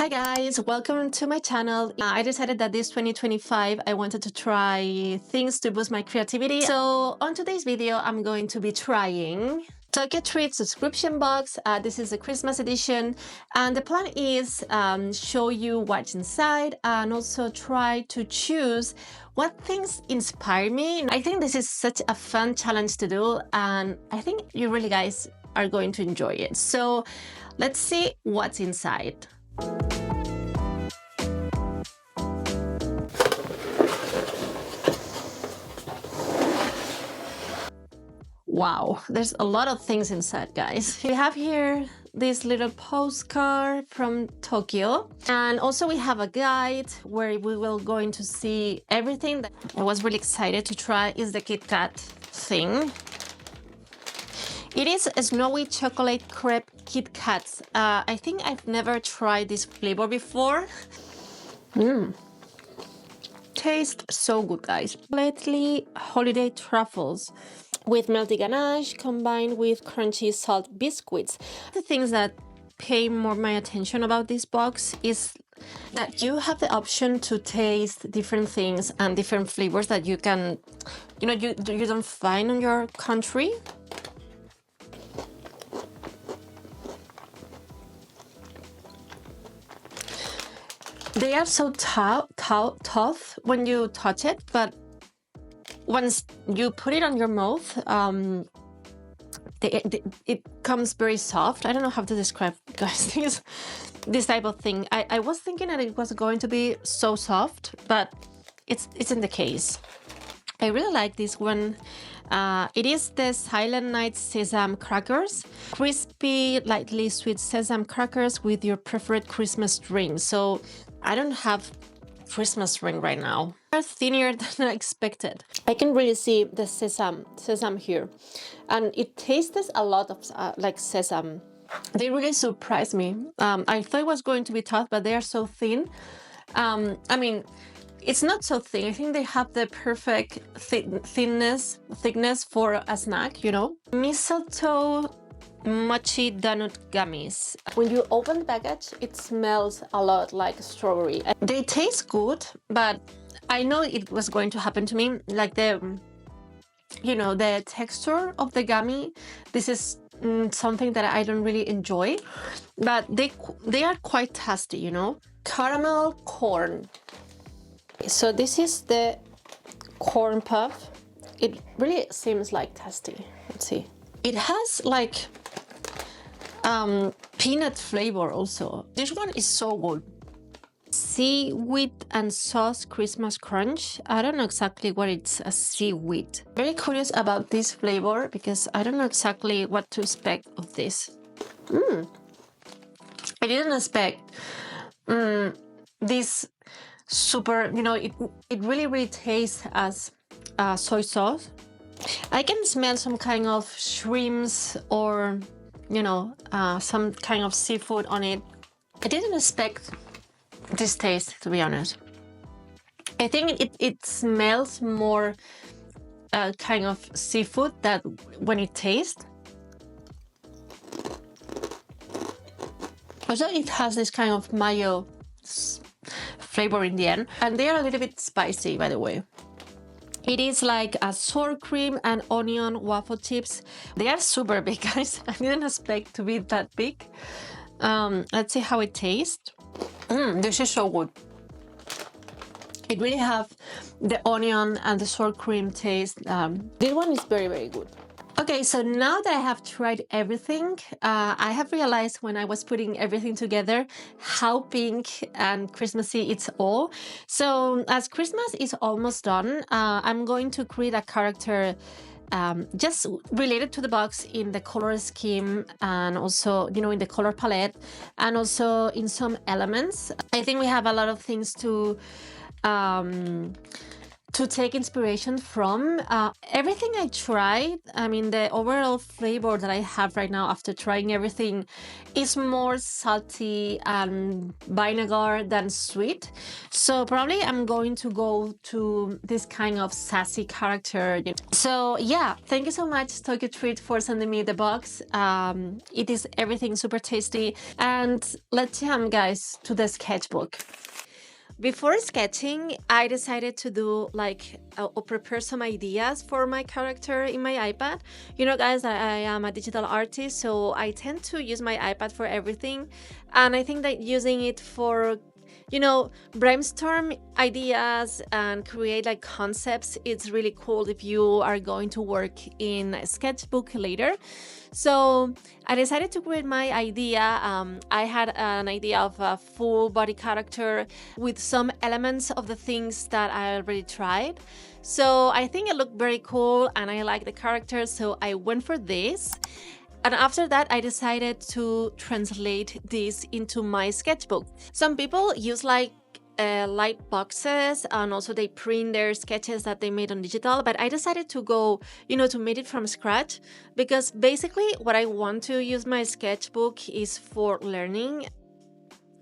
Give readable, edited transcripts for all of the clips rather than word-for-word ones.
Hi guys, welcome to my channel. I decided that this 2025 I wanted to try things to boost my creativity. So on today's video I'm going to be trying Tokyo Treat subscription box. This is the Christmas edition and the plan is show you what's inside and also try to choose what things inspire me. I think this is such a fun challenge to do and I think you really guys are going to enjoy it. So let's see what's inside. Wow, there's a lot of things inside, guys. We have here this little postcard from Tokyo, and also we have a guide where we will going to see everything that I was really excited to try is the Kit Kat thing. It is a snowy chocolate crepe Kit Kats. I think I've never tried this flavor before. Tastes so good, guys. Lately, holiday truffles with melty ganache combined with crunchy salt biscuits. The things that pay more my attention about this box is that you have the option to taste different things and different flavors that you can, you don't find in your country. They are so tough when you touch it, but once you put it on your mouth, it comes very soft. I don't know how to describe, guys, this type of thing. I was thinking that it was going to be so soft, but it's in the case. I really like this one. It is the Silent Night Sesame Crackers. Crispy, lightly sweet sesame crackers with your preferred Christmas drink. So I don't have Christmas ring right now. They're thinner than I expected. I can really see the sesame here. And it tastes a lot of like sesame. They really surprised me. I thought it was going to be tough, but they are so thin. I mean, it's not so thin. I think they have the perfect thickness for a snack, Mistletoe mochi donut gummies. When you open the package, it smells a lot like strawberry. They taste good, but I know it was going to happen to me. Like the texture of the gummy. This is something that I don't really enjoy, but they are quite tasty, Caramel corn. So this is the corn puff. It really seems like tasty. Let's see. It has like peanut flavor also. This one is so good. Seaweed and sauce Christmas crunch. I don't know exactly what it's a seaweed. Very curious about this flavor because I don't know exactly what to expect of this. I didn't expect this super, it really tastes as soy sauce. I can smell some kind of shrimps or some kind of seafood on it. I didn't expect this taste, to be honest. I think it smells more kind of seafood that when it tastes. Also, it has this kind of mayo flavor in the end, and they are a little bit spicy, by the way. It is like a sour cream and onion waffle chips. They are super big, guys. I didn't expect to be that big. Let's see how it tastes. This is so good. It really have the onion and the sour cream taste. This one is very good. Okay, so now that I have tried everything, I have realized when I was putting everything together how pink and Christmassy it's all. So as Christmas is almost done, I'm going to create a character just related to the box in the color scheme and also, in the color palette and also in some elements. I think we have a lot of things to to take inspiration from. Everything I tried, I mean, the overall flavor that I have right now after trying everything is more salty and vinegar than sweet. So probably I'm going to go to this kind of sassy character. So yeah, thank you so much, Tokyo Treat, for sending me the box. It is everything super tasty. And let's jump, guys, to the sketchbook. Before sketching, I decided to do like or prepare some ideas for my character in my iPad. You know, guys, I am a digital artist, so I tend to use my iPad for everything. And I think that using it for, you know, brainstorm ideas and create like concepts, it's really cool if you are going to work in a sketchbook later. So I decided to create my idea. I had an idea of a full body character with some elements of the things that I already tried. So I think it looked very cool and I like the character, so I went for this. And after that, I decided to translate this into my sketchbook. Some people use like light boxes, and also they print their sketches that they made on digital, but I decided to go, you know, to make it from scratch, because basically what I want to use my sketchbook is for learning.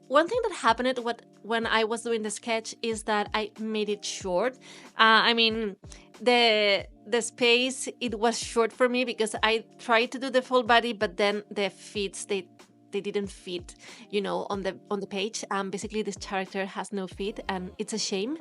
One thing that happened when I was doing the sketch is that I made it short. I mean, the space, it was short for me because I tried to do the full body, but then the feet, they didn't fit, you know, on the page. Basically this character has no feet and it's a shame,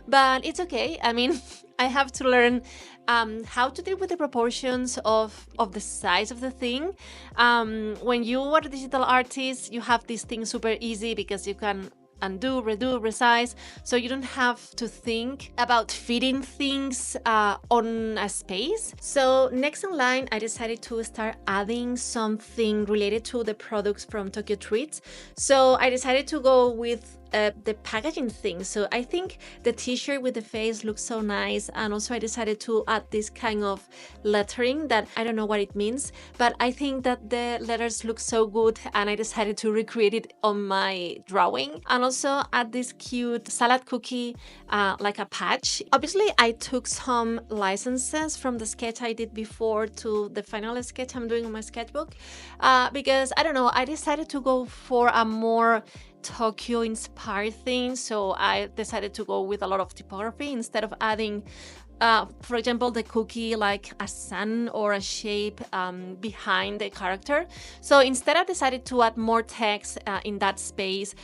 but it's okay. I mean, I have to learn how to deal with the proportions of the size of the thing. When you are a digital artist, you have these things super easy because you can undo, redo, resize, so you don't have to think about fitting things on a space. So next in line, I decided to start adding something related to the products from Tokyo Treats. So I decided to go with the packaging thing. So I think the t-shirt with the face looks so nice, and also I decided to add this kind of lettering that I don't know what it means, but I think that the letters look so good and I decided to recreate it on my drawing. And also add this cute salad cookie, like a patch. Obviously I took some licenses from the sketch I did before to the final sketch I'm doing on my sketchbook, because I don't know, I decided to go for a more Tokyo inspired thing, so I decided to go with a lot of typography instead of adding for example, the cookie like a sun or a shape behind the character. So instead I decided to add more text in that space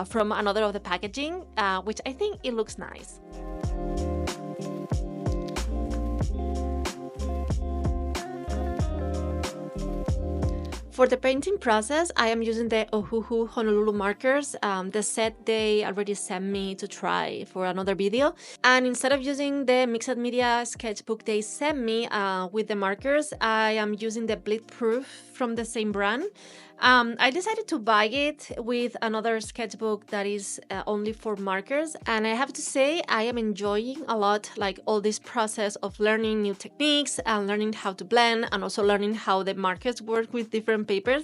from another of the packaging, which I think it looks nice. For the painting process, I am using the Ohuhu Honolulu markers, the set they already sent me to try for another video. And instead of using the mixed media sketchbook they sent me with the markers, I am using the bleed proof from the same brand. I decided to buy it with another sketchbook that is only for markers, and I have to say I am enjoying a lot like all this process of learning new techniques and learning how to blend, and also learning how the markers work with different papers.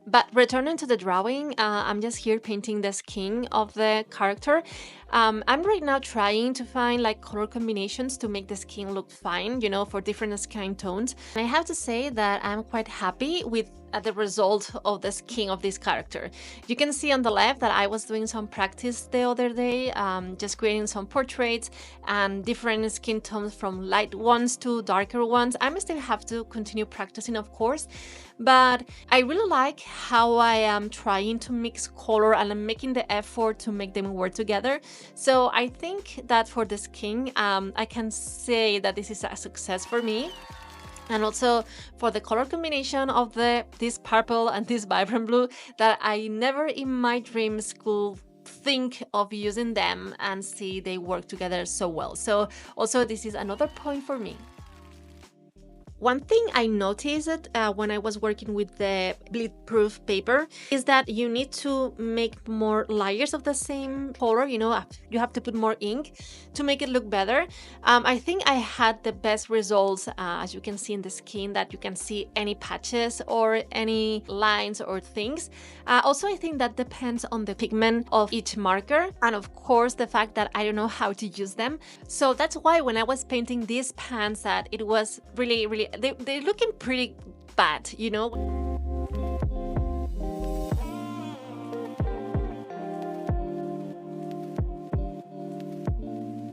But returning to the drawing, I'm just here painting the skin of the character. I'm right now trying to find like color combinations to make the skin look fine, you know, for different skin tones. And I have to say that I'm quite happy with the result of the skin of this character. You can see on the left that I was doing some practice the other day, just creating some portraits and different skin tones from light ones to darker ones. I still have to continue practicing, of course, but I really like how I am trying to mix color and I'm making the effort to make them work together. So I think that for the skin, I can say that this is a success for me. And also for the color combination of this purple and this vibrant blue, that I never in my dreams could think of using them, and see they work together so well. So also this is another point for me. One thing I noticed when I was working with the bleed-proof paper is that you need to make more layers of the same color, you know, you have to put more ink to make it look better. I think I had the best results, as you can see in the skin, that you can see any patches or any lines or things. Also, I think that depends on the pigment of each marker, and of course the fact that I don't know how to use them. So that's why when I was painting these pants, that it was really they're looking pretty bad, you know.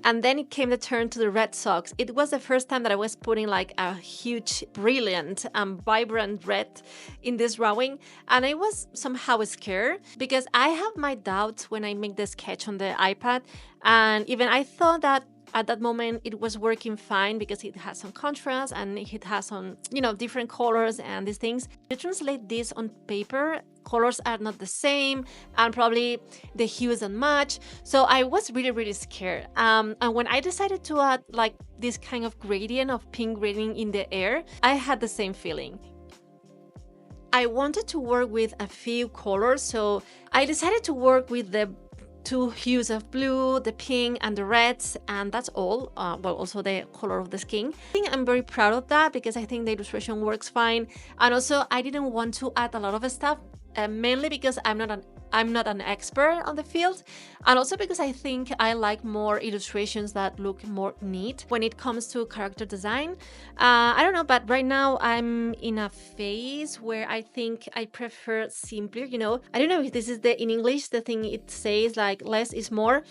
And then it came the turn to the red socks. It was the first time that I was putting like a huge, brilliant and vibrant red in this drawing. And I was somehow scared because I have my doubts when I make the sketch on the iPad. And even I thought that at that moment it was working fine because it has some contrast and it has some, you know, different colors and these things. You translate this on paper, colors are not the same and probably the hues don't match. So I was really scared. And when I decided to add like this kind of gradient of pink gradient in the air, I had the same feeling. I wanted to work with a few colors, so I decided to work with the two hues of blue, the pink and the reds, and that's all. Well, also the color of the skin. I think I'm very proud of that because I think the illustration works fine. And also I didn't want to add a lot of stuff, mainly because I'm not an expert on the field, and also because I think I like more illustrations that look more neat when it comes to character design. I don't know, but right now I'm in a phase where I think I prefer simpler, you know. I don't know if this is in English, the thing it says like less is more.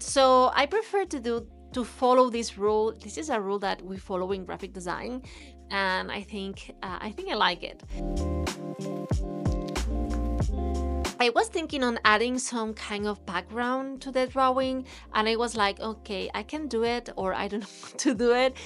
So I prefer to follow this rule. This is a rule that we follow in graphic design, and I think I like it. I was thinking on adding some kind of background to the drawing, and I was like, okay, I can do it, or I don't know how to do it,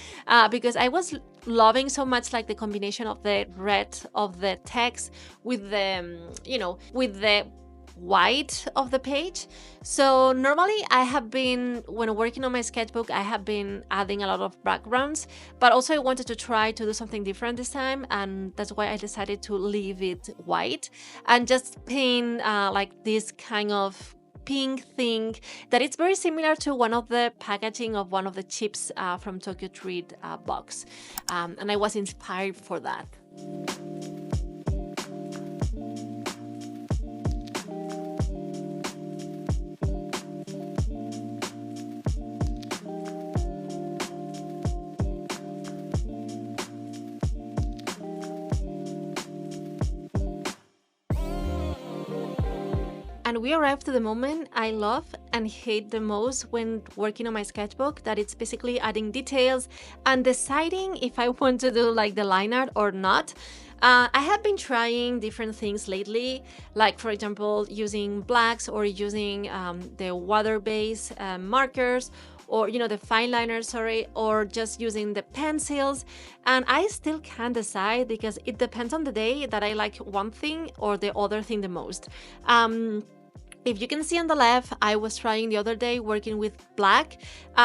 because I was loving so much like the combination of the red of the text with the, you know, with the white of the page. So normally I have been, when working on my sketchbook, I have been adding a lot of backgrounds, but also I wanted to try to do something different this time, and that's why I decided to leave it white and just paint like this kind of pink thing that it's very similar to one of the packaging of one of the chips from Tokyo Treat box, and I was inspired for that. And we arrived to the moment I love and hate the most when working on my sketchbook, that it's basically adding details and deciding if I want to do like the line art or not. I have been trying different things lately, like for example using blacks or using the water-based markers, or you know, the fine liners, sorry, or just using the pencils, and I still can't decide because it depends on the day that I like one thing or the other thing the most. If you can see on the left, I was trying the other day working with black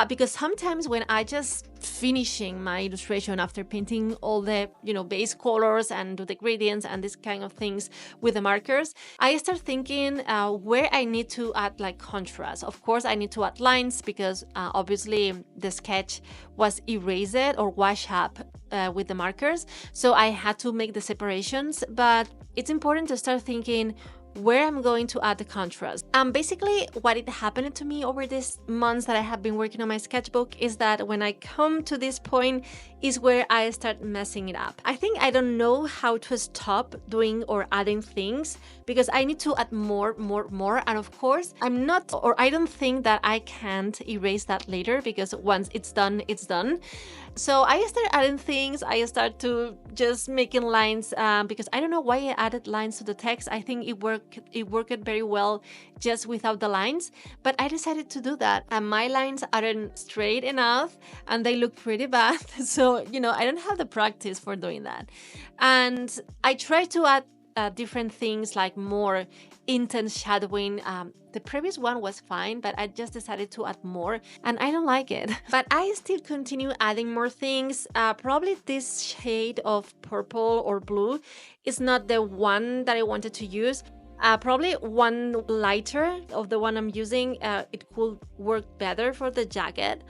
because sometimes when I just finishing my illustration after painting all the, you know, base colors and do the gradients and this kind of things with the markers, I start thinking where I need to add like contrast. Of course, I need to add lines because obviously the sketch was erased or washed up with the markers. So I had to make the separations, but it's important to start thinking where I'm going to add the contrast. Basically what it happened to me over these months that I have been working on my sketchbook is that when I come to this point is where I start messing it up. I think I don't know how to stop doing or adding things because I need to add more, and of course I'm not, or I don't think that I can't erase that later because once it's done, it's done. So I start adding things, I start to just making lines because I don't know why I added lines to the text. I think it worked very well just without the lines, but I decided to do that. And my lines aren't straight enough and they look pretty bad. So, you know, I don't have the practice for doing that. And I try to add different things, like more intense shadowing. The previous one was fine, but I just decided to add more, and I don't like it. But I still continue adding more things. Probably this shade of purple or blue is not the one that I wanted to use. Probably one lighter of the one I'm using, it could work better for the jacket.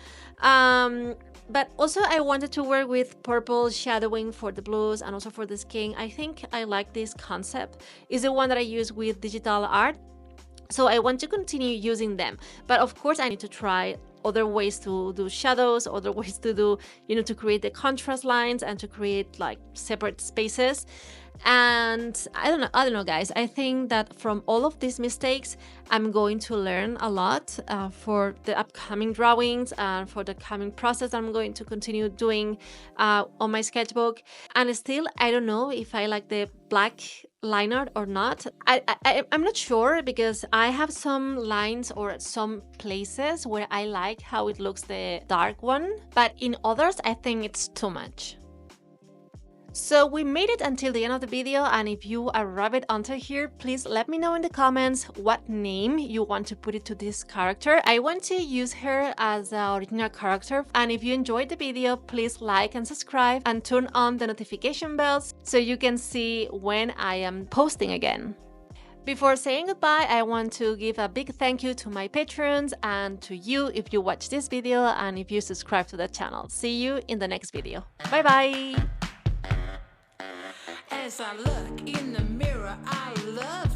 But also I wanted to work with purple shadowing for the blues and also for the skin. I think I like this concept. It's the one that I use with digital art. So I want to continue using them. But of course I need to try other ways to do shadows, other ways to do, to create the contrast lines and to create like separate spaces. And I don't know, guys. I think that from all of these mistakes, I'm going to learn a lot for the upcoming drawings and for the coming process I'm going to continue doing on my sketchbook. And still, I don't know if I like the black line art or not. I'm not sure, because I have some lines or some places where I like how it looks, the dark one, but in others, I think it's too much. So we made it until the end of the video, and if you arrived until here, please let me know in the comments what name you want to put it to this character. I want to use her as the original character, and if you enjoyed the video, please like and subscribe and turn on the notification bells so you can see when I am posting again. Before saying goodbye, I want to give a big thank you to my patrons and to you if you watch this video and if you subscribe to the channel. See you in the next video. Bye bye! As I look in the mirror, I love